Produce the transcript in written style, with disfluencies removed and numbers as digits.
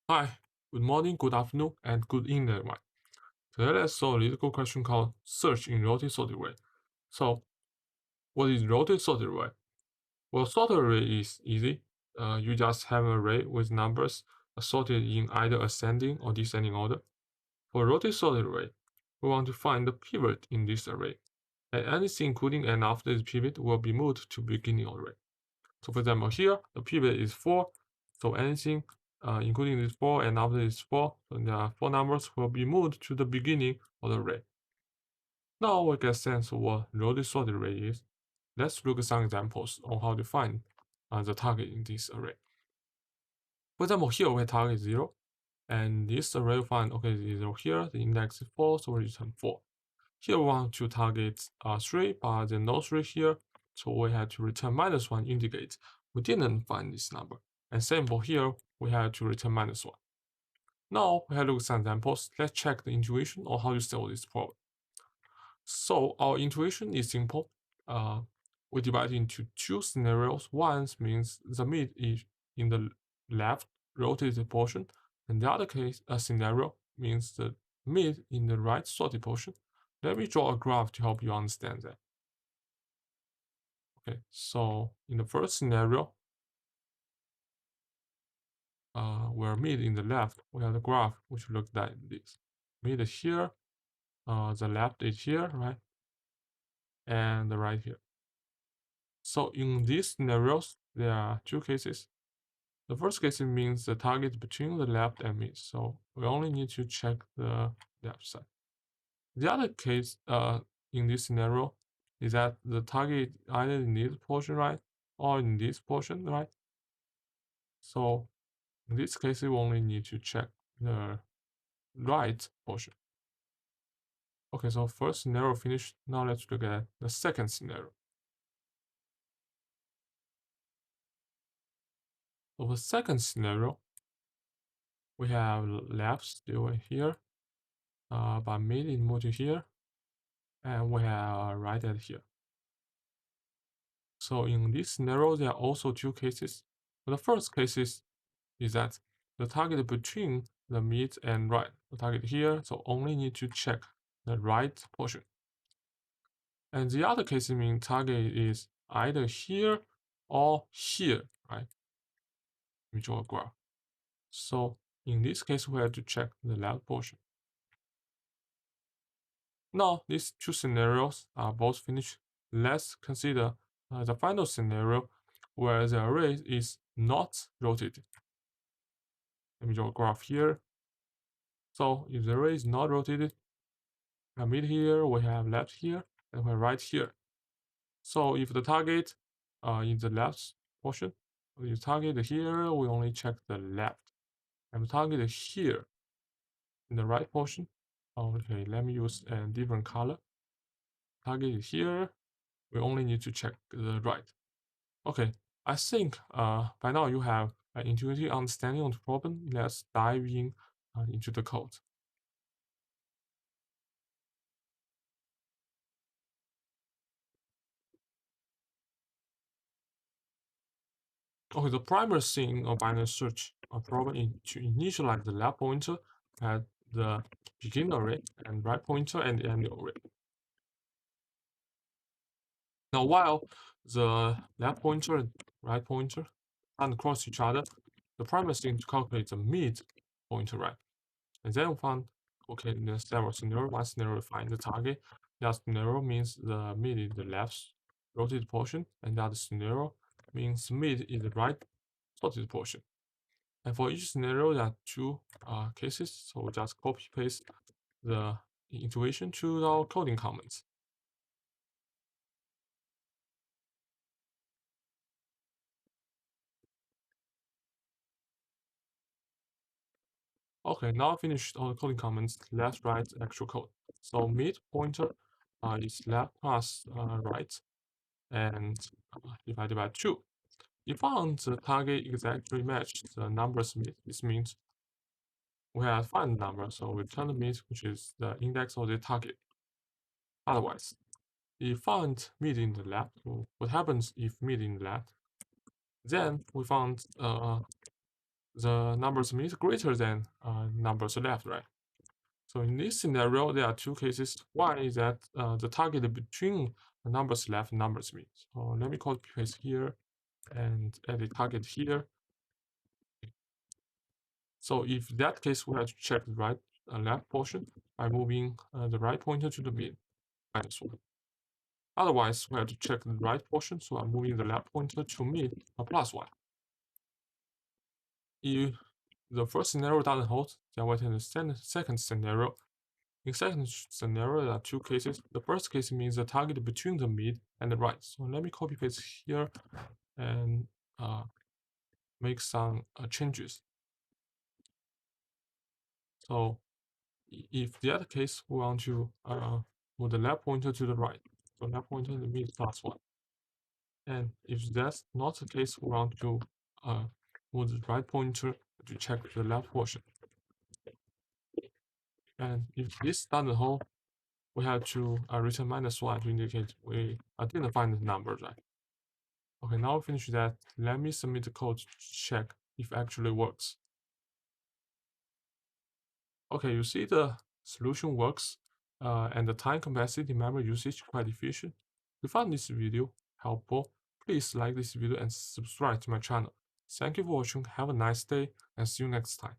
Hi, good morning, good afternoon, and good evening, everyone. Today let's solve a little question called search in rotated sorted array. So, what is rotated sorted array? Well, sorted array is easy. You just have an array with numbers sorted in either ascending or descending order. For rotated sorted array, we want to find the pivot in this array, and anything including and after this pivot will be moved to beginning array. So, for example, here the pivot is 4, so anything including this 4 and after this 4, so the 4 numbers will be moved to the beginning of the array. Now we get a sense of what rotated sorted array is. Let's look at some examples on how to find the target in this array. For example, here we have target 0, and this array will find, okay, 0 here, the index is 4, so we return 4. Here we want to target 3, but there's no 3 here, so we have to return -1, indicate we didn't find this number. And same for here, we have to return -1. Now we have to look at some examples. Let's check the intuition on how to solve this problem. So our intuition is simple. We divide into two scenarios. One means the mid is in the left rotated portion, and the other case, a scenario means the mid in the right sorted portion. Let me draw a graph to help you understand that. Okay, so in the first scenario, where mid in the left, we have the graph which looks like this. Mid is here, the left is here, right? And the right here. So in these scenarios, there are two cases. The first case means the target between the left and mid, so we only need to check the left side. The other case in this scenario is that the target either in this portion, right, or in this portion, right? So in this case, we only need to check the right portion. Okay, so first scenario finished. Now let's look at the second scenario. For the second scenario, we have left still here, but mid is moved to here, and we have right at here. So in this scenario, there are also two cases. The first case is that the target between the mid and right, the target here, so only need to check the right portion. And the other case means target is either here or here, right? Let me draw a graph. So in this case, we have to check the left portion. Now, these two scenarios are both finished. Let's consider the final scenario where the array is not rotated. Let me draw a graph here. So if the array is not rotated, we have mid here, we have left here, and we have right here. So if the target in the left portion, if the target here, we only check the left. And the target here in the right portion, okay, let me use a different color. Target here, we only need to check the right. Okay, I think by now you have an intuitive understanding of the problem. Let's dive in into the code. Okay, the primary thing of binary search problem is to initialize the left pointer at the begin array and right pointer and the end array. Now, while the left pointer and right pointer run cross each other, the primary thing to calculate the mid pointer, right? And then we found, okay, in the several scenario, one scenario find the target. The other scenario means the mid is the left rotated portion, and the other scenario means mid is the right sorted portion. And for each scenario, there are two cases, so we just copy paste the intuition to our coding comments. Okay, now I finished all the coding comments. Let's write actual code. So mid pointer is left plus right, and divided by 2. If found the target exactly matched the numbers mid, this means we have found the number, so we return the mid, which is the index of the target. Otherwise, if found mid in the left, what happens if mid in the left? Then we found the numbers means greater than numbers left, right? So in this scenario, there are two cases. One is that the target between the numbers left and numbers mean. So let me copy paste here and add a target here. So if that case, we have to check the right left portion by moving the right pointer to the mid -1. Otherwise, we have to check the right portion, so I'm moving the left pointer to mid +1. If the first scenario doesn't hold, then we take the second scenario. In second scenario, there are two cases. The first case means the target between the mid and the right. So let me copy paste here and make some changes. So if the other case, we want to move the left pointer to the right. So left pointer to the mid +1. And if that's not the case, we want to move the right pointer to check the left portion. And if this doesn't hold, we have to return -1 to indicate we didn't find the number, right? Okay, now finish that. Let me submit the code to check if it actually works. Okay, you see the solution works, and the time capacity memory usage quite efficient. If you found this video helpful, please like this video and subscribe to my channel. Thank you for watching, have a nice day, and see you next time.